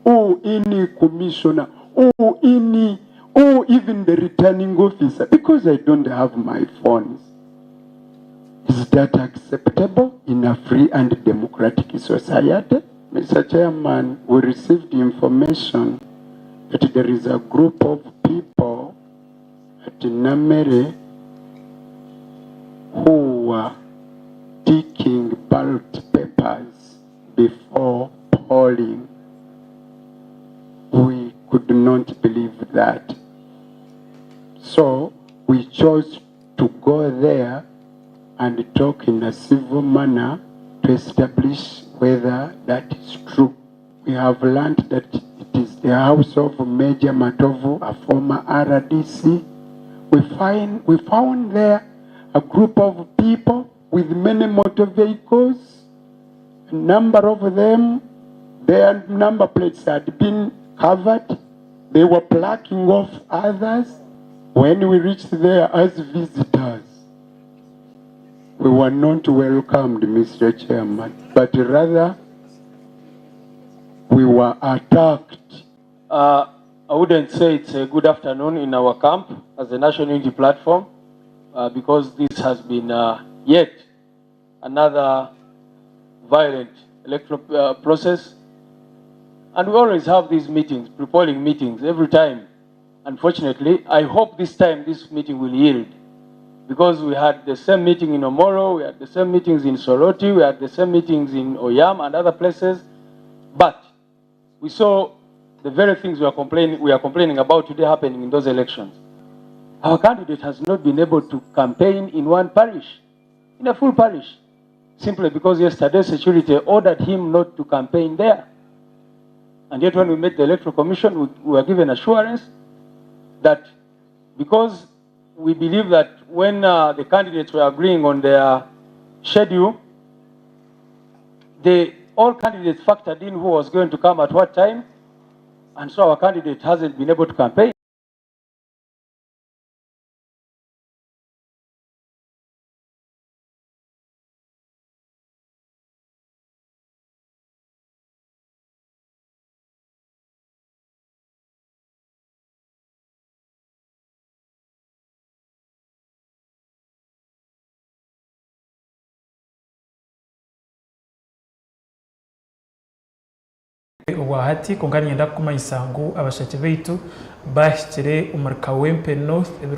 or any commissioner, or even the returning officer, because I don't have my phones. Is that acceptable in a free and democratic society? Mr. Chairman, we received information that there is a group of people at Namere who were taking ballot papers before polling. We could not believe that. So we chose to go there and talk in a civil manner to establish whether that is true. We have learned that it is the house of Major Matovu, a former RDC. We found there a group of people with many motor vehicles. A number of them, their number plates had been covered. They were blocking off others. When we reached there as visitors, we were not welcomed, Mr. Chairman, but rather we were attacked. I wouldn't say it's a good afternoon in our camp as a National Unity Platform, because this has been yet another violent electoral process. And we always have these meetings, pre-polling meetings, every time. Unfortunately, I hope this time this meeting will yield, because we had the same meeting in Omoro, we had the same meetings in Soroti, we had the same meetings in Oyam and other places, but we saw the very things we are complaining about today happening in those elections. Our candidate has not been able to campaign in one parish, in a full parish, simply because yesterday security ordered him not to campaign there. And yet when we met the Electoral Commission, we were given assurance that because we believe that when the candidates were agreeing on their schedule, all candidates factored in who was going to come at what time, and so our candidate hasn't been able to campaign. Wahati kungani yenda kuma isangu abashaki baitu bashyikire umurika w'Empe North